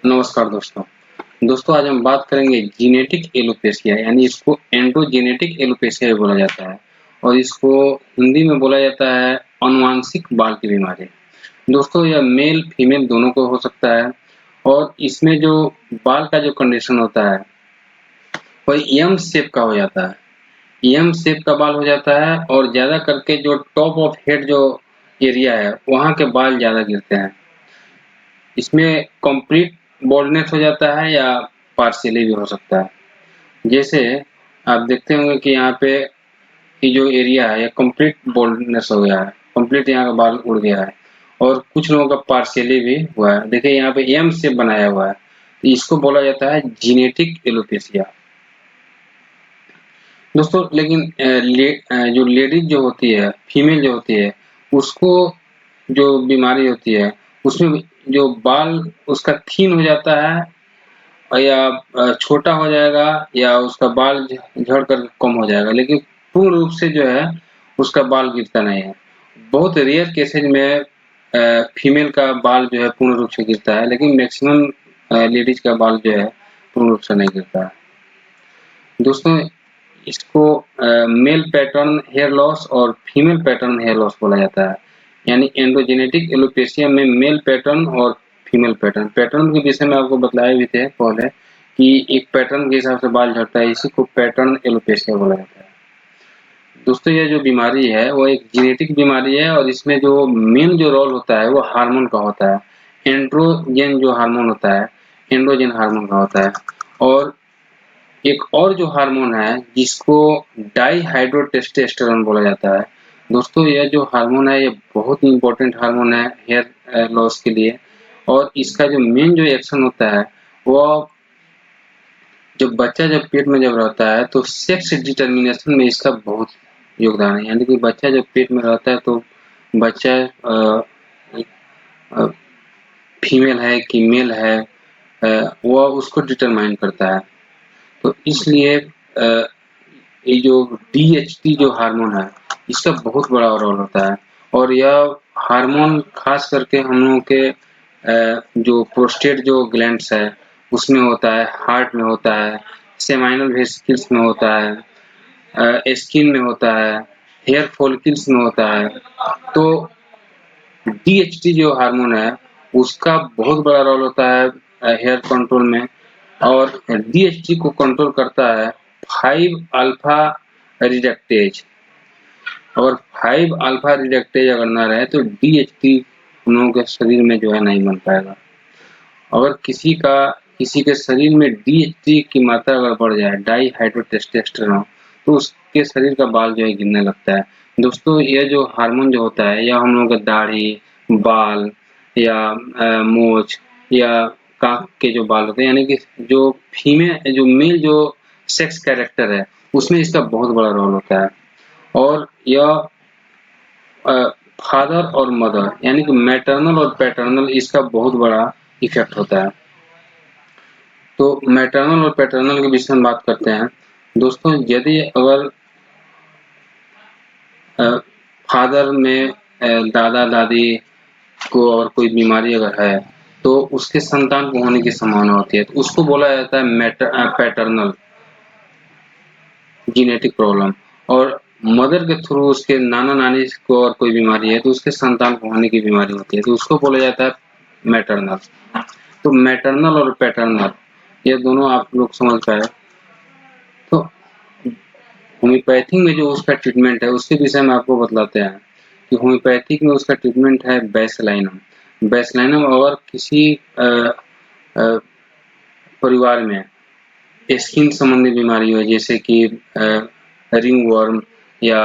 नमस्कार दोस्तों। आज हम बात करेंगे जीनेटिक एलोपेशिया यानी इसको एंड्रोजेनेटिक एलोपेशिया भी बोला जाता है और इसको हिंदी में बोला जाता है आनुवांशिक बाल की बीमारी। दोस्तों यह मेल फीमेल दोनों को हो सकता है और इसमें जो बाल का जो कंडीशन होता है वह एम शेप का हो जाता है। एम शेप का बाल हो जाता है और ज़्यादा करके जो टॉप ऑफ हेड जो एरिया है वहाँ के बाल ज़्यादा गिरते हैं। इसमें कंप्लीट बाल्डनेस हो जाता है या पार्शियली भी हो सकता है। जैसे आप देखते होंगे कि यहाँ पे ये जो एरिया है ये कंप्लीट बाल्डनेस हो गया है, कंप्लीट यहाँ का बाल उड़ गया है और कुछ लोगों का पार्शियली भी हुआ है। देखिए यहाँ पे एम शेप बनाया हुआ है, तो इसको बोला जाता है जीनेटिक एलोपेशिया। दोस्तों लेकिन जो लेडीज जो होती है, फीमेल जो होती है, उसको जो बीमारी होती है उसमें जो बाल उसका थिन हो जाता है या छोटा हो जाएगा या उसका बाल झड़ कर कम हो जाएगा, लेकिन पूर्ण रूप से जो है उसका बाल गिरता नहीं है। बहुत रेयर केसेज में फीमेल का बाल जो है पूर्ण रूप से गिरता है, लेकिन मैक्सिमम लेडीज का बाल जो है पूर्ण रूप से नहीं गिरता है। दोस्तों इसको मेल पैटर्न हेयर लॉस और फीमेल पैटर्न हेयर लॉस बोला जाता है। यानी एंड्रोजेनेटिक एलोपेशिया में मेल पैटर्न और फीमेल पैटर्न पैटर्न के विषय में आपको बतलाए भी थे पहले कि एक पैटर्न के हिसाब से बाल झड़ता है, इसी को पैटर्न एलोपेशिया बोला जाता है। दोस्तों ये जो बीमारी है वो एक जेनेटिक बीमारी है और इसमें जो मेन जो रोल होता है वो हार्मोन का होता है। एंड्रोजन जो हार्मोन होता है, एंड्रोजन हार्मोन का होता है। और एक और जो हार्मोन है जिसको डाईहाइड्रोटेस्टोस्टेरोन बोला जाता है। दोस्तों यह जो हार्मोन है ये बहुत ही इम्पोर्टेंट हार्मोन है हेयर लॉस के लिए और इसका जो मेन जो एक्शन होता है वो जब बच्चा जब पेट में जब रहता है तो सेक्स डिटर्मिनेशन में इसका बहुत योगदान है। यानी कि बच्चा जब पेट में रहता है तो बच्चा फीमेल है कि मेल है वह उसको डिटरमाइन करता है। तो इसलिए ये जो DHT जो हार्मोन है इसका बहुत बड़ा रोल होता है और यह हार्मोन खास करके हम लोगों के जो प्रोस्टेट जो ग्लैंड्स है उसमें होता है, हार्ट में होता है, सेमाइनल वेसिकल्स में होता है, स्किन में होता है, हेयर फॉलिकल्स में होता है। तो DHT जो हार्मोन है उसका बहुत बड़ा रोल होता है हेयर कंट्रोल में और DHT को कंट्रोल करता है 5 अल्फा रिडक्टेज। और 5 अल्फा रिडक्टेज अगर ना रहे तो DHT हम लोगों के शरीर में जो है नहीं बन पाएगा। अगर किसी के शरीर में DHT की मात्रा अगर बढ़ जाए, डाईहाइड्रोटेस्टोस्टेरोन, तो उसके शरीर का बाल जो है गिरने लगता है। दोस्तों ये जो हार्मोन जो होता है यह हम लोगों के दाढ़ी, बाल या मूंछ या कान के जो बाल होते हैं, यानी कि जो मेल जो सेक्स कैरेक्टर है उसमें इसका बहुत बड़ा रोल होता है। और यह फादर और मदर यानी कि मैटरनल और पैटर्नल इसका बहुत बड़ा इफेक्ट होता है। तो मैटरनल और पैटर्नल के विषय में बात करते हैं। दोस्तों यदि अगर फादर में दादा दादी को और कोई बीमारी अगर है तो उसके संतान को होने की संभावना होती है, तो उसको बोला जाता है पैटर्नल जीनेटिक प्रॉब्लम। और मदर के थ्रू उसके नाना नानी को और कोई बीमारी है तो उसके संतान को होने की बीमारी होती है, तो उसको बोला जाता है मैटरनल। तो मैटरनल और पैटर्नल ये दोनों आप लोग समझ पाए। तो होम्योपैथी में जो उसका ट्रीटमेंट है उसके विषय में आपको बतलाते हैं कि होम्योपैथिक में उसका ट्रीटमेंट है बेसलाइनम। बेसलाइनम अगर किसी परिवार में स्किन संबंधी बीमारी हो जैसे कि रिंग वर्म या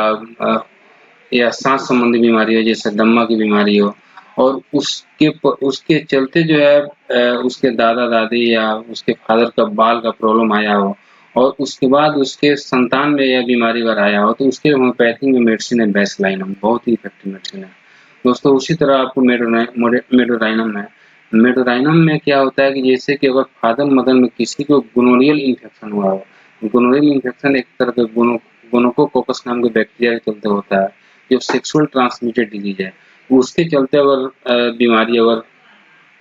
या सांस संबंधी बीमारी हो जैसे दम्मा की बीमारी हो और उसके चलते जो है उसके दादा दादी या उसके फादर का बाल का प्रॉब्लम आया हो और उसके बाद उसके संतान में यह बीमारी अगर आया हो तो उसके होम्योपैथी में मेडिसिन है बेसलाइनम, बहुत ही इफेक्टिव मेडिसिन है। दोस्तों उसी तरह आपको मेडोराइनम है। मेडोराइनम में क्या होता है कि जैसे कि अगर फादर मदर में किसी को गोनोरियल इन्फेक्शन हुआ हो, गोनोरियल इन्फेक्शन एक तरह के गोनोकोकस नाम के बैक्टीरिया के चलते होता है जो सेक्सुअल ट्रांसमिटेड डिजीज है, उसके चलते अगर बीमारी अगर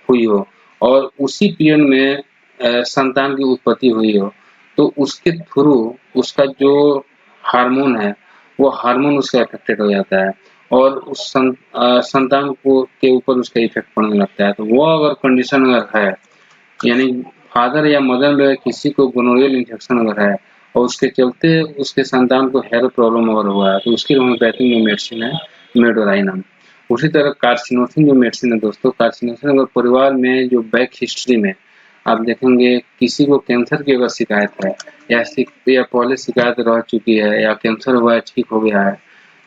हुई हो और उसी पीरियड में संतान की उत्पत्ति हुई हो, तो उसके थ्रू उसका जो हार्मोन है, वो हार्मोन उसका अफेक्टेड हो जाता है और उस संतान को के ऊपर उसका इफेक्ट पड़ने लगता है। तो वो अगर कंडीशन अगर है, यानी फादर या मदर में किसी को गोनोरियल इन्फेक्शन अगर है और उसके चलते उसके संतान को हेयर प्रॉब्लम अगर हुआ है, तो उसकी होम्योपैथी में मेडिसिन है मेडोराइनम। उसी तरह कार्सिनोसिन जो मेडिसिन है दोस्तों, कार्सिनोसिन अगर परिवार में जो बैक हिस्ट्री में आप देखेंगे किसी को कैंसर की अगर शिकायत है या पहले शिकायत रह चुकी है या कैंसर हुआ है, ठीक हो गया है,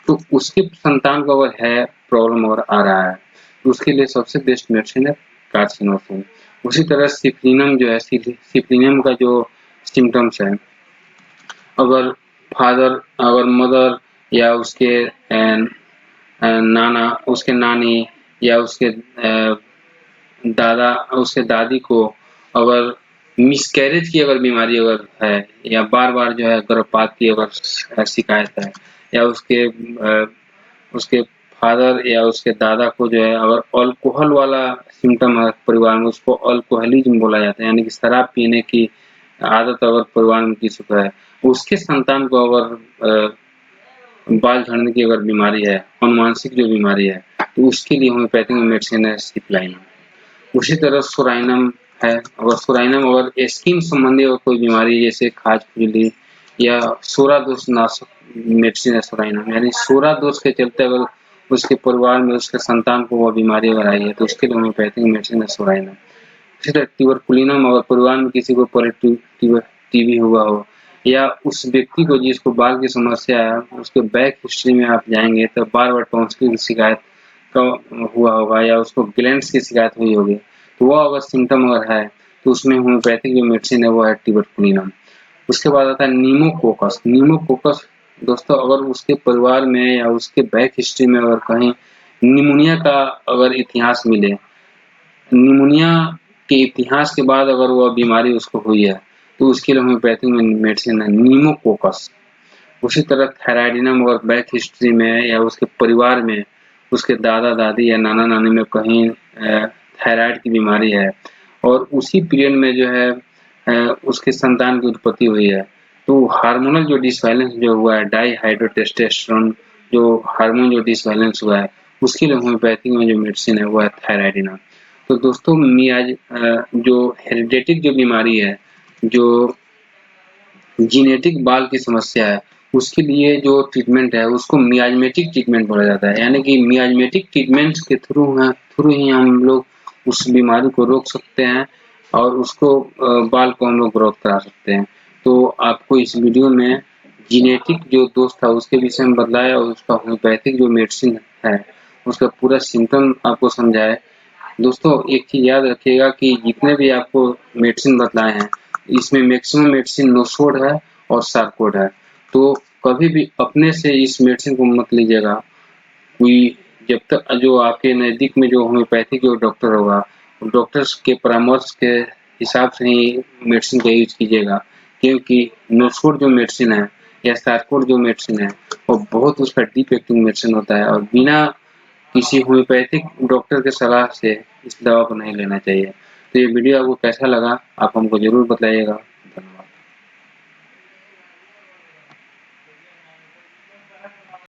तो उसके संतान को अगर है प्रॉब्लम अगर आ रहा है, तो उसके लिए सबसे बेस्ट मेडिसिन है कार्सिनोसिन। उसी तरह सिप्रीनम जो है, सिप्रीनम का जो सिम्टम्स है, अगर फादर अगर मदर या उसके नाना उसके नानी या उसके दादा उसके दादी को अगर मिसकैरेज की अगर बीमारी अगर है या बार-बार जो है गर्भपात की अगर शिकायत है या उसके फादर या उसके दादा को जो है अगर अल्कोहल वाला सिम्पटम है परिवार में, उसको अल्कोहलिज्म बोला जाता है, यानी कि शराब पीने की आदत अगर परिवार में किसी को है, उसके संतान को अगर बाल झड़ने की अगर बीमारी है, अनुवांशिक जो बीमारी है, तो उसके लिए होम्योपैथिक मेडिसिन है सिप्लाइनम। उसी तरह सोराइनम है, अगर सोराइनम अगर स्किन संबंधी अगर कोई बीमारी जैसे खाज-खुजली या सोरा दोष नाशक मेडिसिन है सोराइनम, यानी सोरा दोष के चलते अगर उसके परिवार में उसके संतान को वह बीमारी अगर आई है, तो उसके लिए होम्योपैथिक मेडिसिन है सोराइनम। इसी तरह ट्यूबरकुलिनम अगर परिवार में किसी को पहले टीबी हुआ हो या उस व्यक्ति को जिसको बाल की समस्या है, उसके बैक हिस्ट्री में आप जाएँगे तो बार-बार टॉन्सिल की शिकायत का हुआ होगा या उसको ग्लैंड्स की शिकायत हुई होगी, तो वो अगर सिम्पटम अगर है, तो उसमें होम्योपैथिक जो मेडिसिन है वो है ट्यूबरकुलिनम। उसके बाद आता है न्यूमोकोकस। न्यूमोकोकस दोस्तों अगर उसके परिवार में या उसके बैक हिस्ट्री में अगर कहीं निमोनिया का अगर इतिहास मिले, निमोनिया के इतिहास के बाद अगर वह बीमारी उसको हुई है, तो उसके लिए होम्योपैथिक मेडिसिन है न्यूमोकोकस। उसी तरह थायराइडिनम अगर बैक हिस्ट्री में या उसके परिवार में उसके दादा-दादी या नाना-नानी में कहीं थायराइड की बीमारी है और उसी पीरियड में जो है उसके संतान की उत्पत्ति हुई है, तो हार्मोनल जो डिसबैलेंस जो हुआ है, डाइहाइड्रोटेस्टोस्टेरोन जो हार्मोन जो डिसबैलेंस हुआ है, उसके लिए होम्योपैथिक में जो मेडिसिन है वो है थायराइडिनम। तो दोस्तों जो हेरिडेटिक जो बीमारी है, जो जीनेटिक बाल की समस्या है, उसके लिए जो ट्रीटमेंट है उसको मियाज़मेटिक ट्रीटमेंट बोला जाता है। यानी कि मियाज़मेटिक ट्रीटमेंट्स के थ्रू ही हम लोग उस बीमारी को रोक सकते हैं और उसको बाल को हम लोग ग्रोथ करा सकते हैं। तो आपको इस वीडियो में जीनेटिक जो दोष था उसके विषय में बताया और उसका होम्योपैथिक जो मेडिसिन है, उसका पूरा सिम्पटम आपको समझाया। दोस्तों एक चीज़ याद रखिएगा कि जितने भी आपको मेडिसिन बतलाए हैं, इसमें मैक्सिमम मेडिसिन नो सोड है और सार्कोड है। तो कभी भी अपने से इस मेडिसिन को मत लीजिएगा। कोई जब तक जो आपके नज़दीक में जो होम्योपैथिक जो डॉक्टर होगा, डॉक्टर्स के परामर्श के हिसाब से ही मेडिसिन का यूज़ कीजिएगा। क्योंकि नो सोड जो मेडिसिन है या सार्कोड जो मेडिसिन है, वो बहुत उसका डीप एक्टिंग मेडिसिन होता है और बिना किसी होम्योपैथिक डॉक्टर के सलाह से इस दवा को नहीं लेना चाहिए। तो ये वीडियो आपको कैसा लगा आप हमको ज़रूर बताइएगा। धन्यवाद।